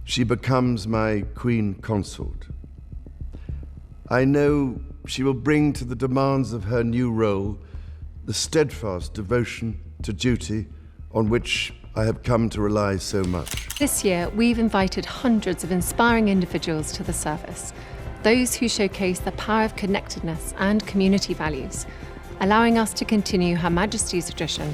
she becomes my queen consort. I know she will bring to the demands of her new role the steadfast devotion to duty on which I have come to rely so much. This year, we've invited hundreds of inspiring individuals to the service, those who showcase the power of connectedness and community values, allowing us to continue Her Majesty's tradition.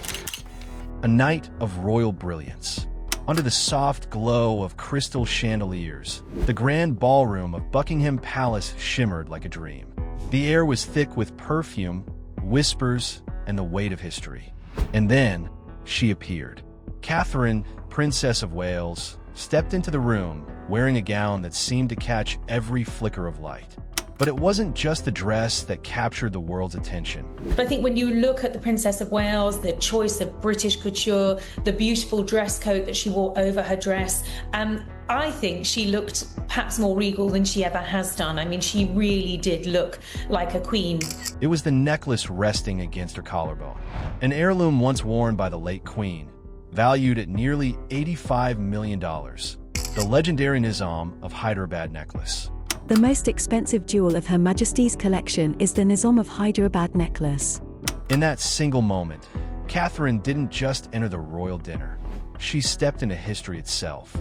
A night of royal brilliance. Under the soft glow of crystal chandeliers, the grand ballroom of Buckingham Palace shimmered like a dream. The air was thick with perfume, whispers, and the weight of history. And then, she appeared. Catherine, Princess of Wales, stepped into the room wearing a gown that seemed to catch every flicker of light. But it wasn't just the dress that captured the world's attention. But I think when you look at the Princess of Wales, the choice of British couture, the beautiful dress coat that she wore over her dress, I think she looked perhaps more regal than she ever has done. I mean, she really did look like a queen. It was the necklace resting against her collarbone, an heirloom once worn by the late queen, valued at nearly $85 million. The legendary Nizam of Hyderabad necklace. The most expensive jewel of Her Majesty's collection is the Nizam of Hyderabad necklace. In that single moment, Catherine didn't just enter the royal dinner. She stepped into history itself.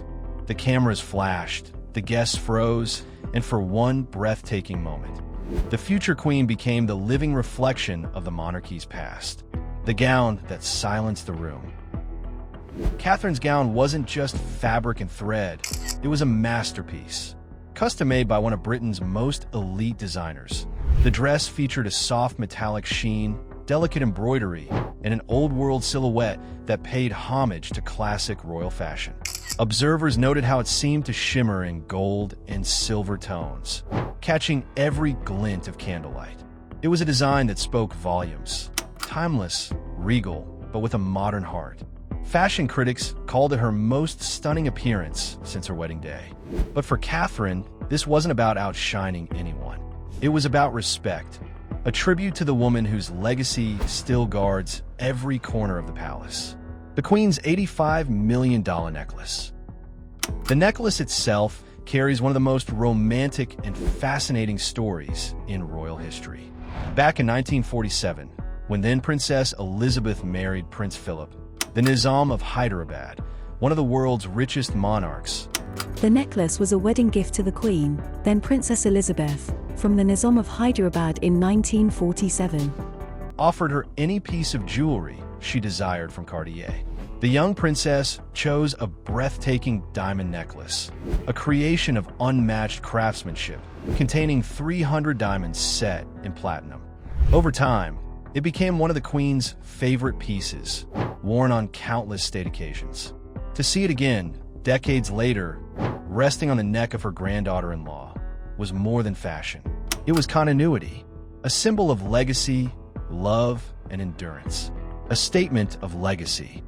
The cameras flashed, the guests froze, and for one breathtaking moment, the future queen became the living reflection of the monarchy's past. The gown that silenced the room. Catherine's gown wasn't just fabric and thread, it was a masterpiece. Custom-made by one of Britain's most elite designers. The dress featured a soft metallic sheen, delicate embroidery, and an old-world silhouette that paid homage to classic royal fashion. Observers noted how it seemed to shimmer in gold and silver tones, catching every glint of candlelight. It was a design that spoke volumes. Timeless, regal, but with a modern heart. Fashion critics called it her most stunning appearance since her wedding day. But for Catherine, this wasn't about outshining anyone. It was about respect, a tribute to the woman whose legacy still guards every corner of the palace. The Queen's $85 million necklace. The necklace itself carries one of the most romantic and fascinating stories in royal history. Back in 1947, when then Princess Elizabeth married Prince Philip, the Nizam of Hyderabad, one of the world's richest monarchs. The necklace was a wedding gift to the Queen, then Princess Elizabeth, from the Nizam of Hyderabad in 1947. Offered her any piece of jewelry she desired from Cartier. The young princess chose a breathtaking diamond necklace, a creation of unmatched craftsmanship, containing 300 diamonds set in platinum. Over time, it became one of the Queen's favorite pieces, worn on countless state occasions. To see it again, decades later, resting on the neck of her granddaughter-in-law, was more than fashion. It was continuity, a symbol of legacy, love, and endurance. A statement of legacy.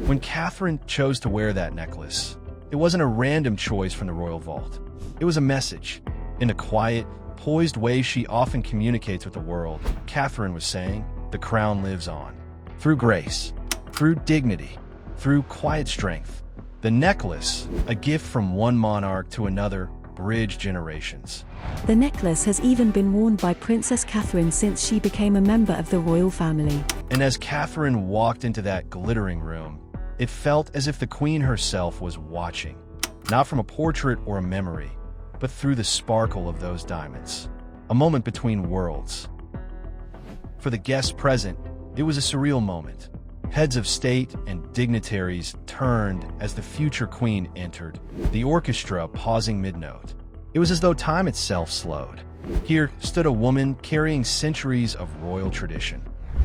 When Catherine chose to wear that necklace, it wasn't a random choice from the royal vault. It was a message. In a quiet, poised way she often communicates with the world, Catherine was saying, the crown lives on. Through grace, through dignity, through quiet strength. The necklace, a gift from one monarch to another, bridged generations. The necklace has even been worn by Princess Catherine since she became a member of the royal family. And as Catherine walked into that glittering room, it felt as if the Queen herself was watching, not from a portrait or a memory, but through the sparkle of those diamonds. A moment between worlds. For the guests present, it was a surreal moment. Heads of state and dignitaries turned as the future Queen entered, the orchestra pausing mid-note. It was as though time itself slowed. Here stood a woman carrying centuries of royal tradition,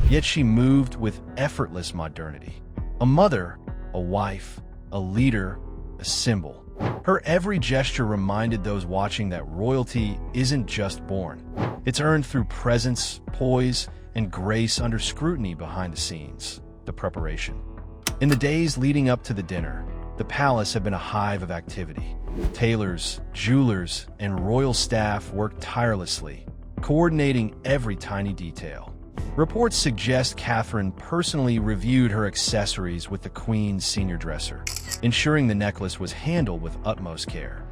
yet she moved with effortless modernity. A mother, a wife, a leader, a symbol. Her every gesture reminded those watching that royalty isn't just born. It's earned through presence, poise, and grace under scrutiny behind the scenes. The preparation. In the days leading up to the dinner, the palace had been a hive of activity. Tailors, jewelers, and royal staff worked tirelessly, coordinating every tiny detail. Reports suggest Catherine personally reviewed her accessories with the Queen's senior dresser, ensuring the necklace was handled with utmost care.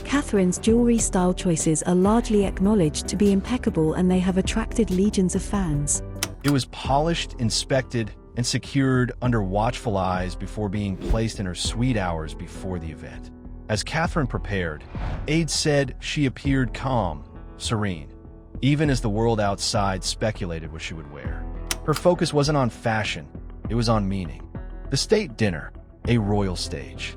Catherine's jewelry style choices are largely acknowledged to be impeccable, and they have attracted legions of fans. It was polished, inspected, and secured under watchful eyes before being placed in her suite hours before the event. As Catherine prepared, aides said she appeared calm, serene, even as the world outside speculated what she would wear. Her focus wasn't on fashion, it was on meaning. The state dinner, a royal stage.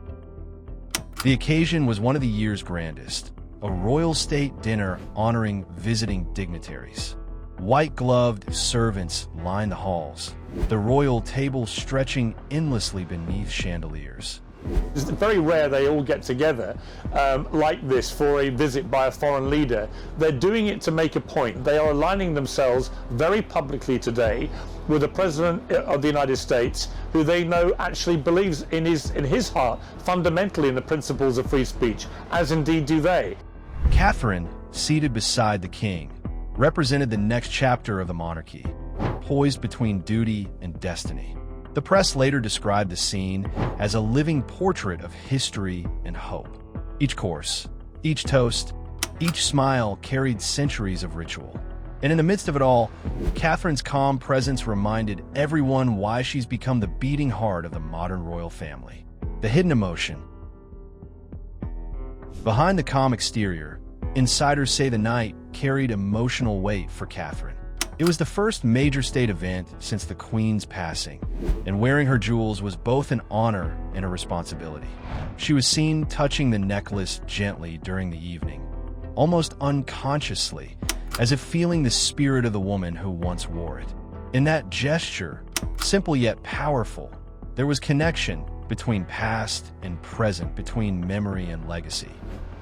The occasion was one of the year's grandest, a royal state dinner honoring visiting dignitaries. White-gloved servants lined the halls, the royal table stretching endlessly beneath chandeliers. It's very rare they all get together like this for a visit by a foreign leader. They're doing it to make a point. They are aligning themselves very publicly today with the President of the United States, who they know actually believes in his heart fundamentally in the principles of free speech, as indeed do they. Catherine, seated beside the king, represented the next chapter of the monarchy, poised between duty and destiny. The press later described the scene as a living portrait of history and hope. Each course, each toast, each smile carried centuries of ritual. And in the midst of it all, Catherine's calm presence reminded everyone why she's become the beating heart of the modern royal family. The hidden emotion. Behind the calm exterior, insiders say the night carried emotional weight for Catherine. It was the first major state event since the Queen's passing, and wearing her jewels was both an honor and a responsibility. She was seen touching the necklace gently during the evening, almost unconsciously, as if feeling the spirit of the woman who once wore it. In that gesture, simple yet powerful, there was connection between past and present, between memory and legacy.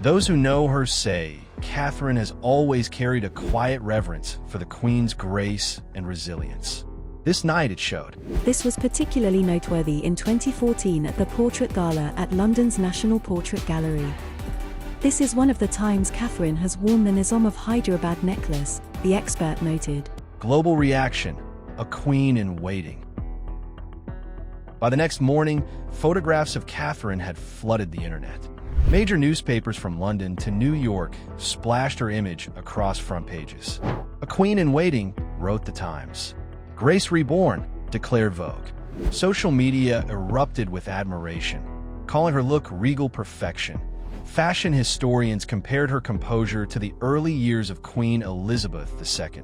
Those who know her say Catherine has always carried a quiet reverence for the Queen's grace and resilience. This night it showed. This was particularly noteworthy in 2014 at the Portrait Gala at London's National Portrait Gallery. This is one of the times Catherine has worn the Nizam of Hyderabad necklace, the expert noted. Global reaction, a queen in waiting. By the next morning, photographs of Catherine had flooded the internet. Major newspapers from London to New York splashed her image across front pages. A queen in waiting, wrote the Times. Grace reborn, declared Vogue. Social media erupted with admiration, calling her look regal perfection. Fashion historians compared her composure to the early years of Queen Elizabeth II,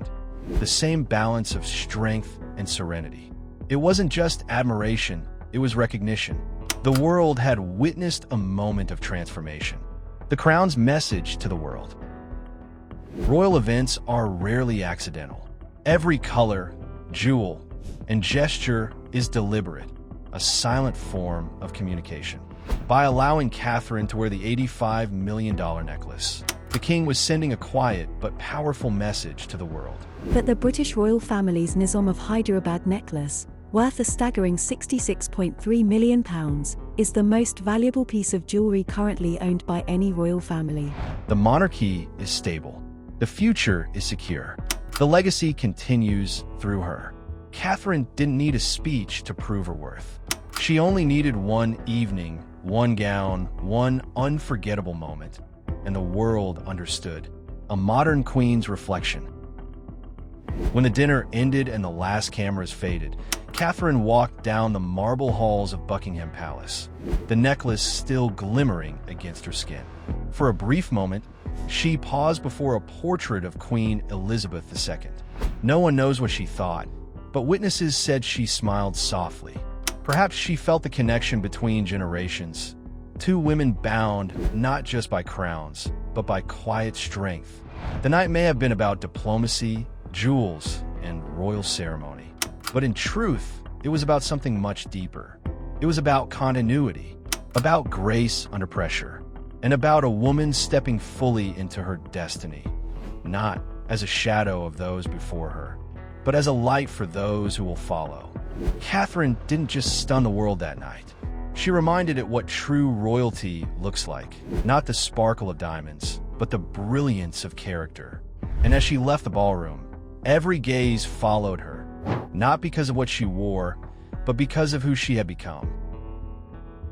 the same balance of strength and serenity. It wasn't just admiration, it was recognition. The world had witnessed a moment of transformation. The crown's message to the world. Royal events are rarely accidental. Every color, jewel, and gesture is deliberate, a silent form of communication. By allowing Catherine to wear the $85 million necklace, the king was sending a quiet but powerful message to the world. But the British royal family's Nizam of Hyderabad necklace, worth a staggering £66.3 million, is the most valuable piece of jewelry currently owned by any royal family. The monarchy is stable. The future is secure. The legacy continues through her. Catherine didn't need a speech to prove her worth. She only needed one evening, one gown, one unforgettable moment, and the world understood. A modern queen's reflection. When the dinner ended and the last cameras faded, Catherine walked down the marble halls of Buckingham Palace, the necklace still glimmering against her skin. For a brief moment, she paused before a portrait of Queen Elizabeth II. No one knows what she thought, but witnesses said she smiled softly. Perhaps she felt the connection between generations. Two women bound not just by crowns, but by quiet strength. The night may have been about diplomacy, jewels, and royal ceremony. But in truth, it was about something much deeper. It was about continuity, about grace under pressure, and about a woman stepping fully into her destiny, not as a shadow of those before her, but as a light for those who will follow. Catherine didn't just stun the world that night. She reminded it what true royalty looks like, not the sparkle of diamonds, but the brilliance of character. And as she left the ballroom, every gaze followed her, not because of what she wore, but because of who she had become.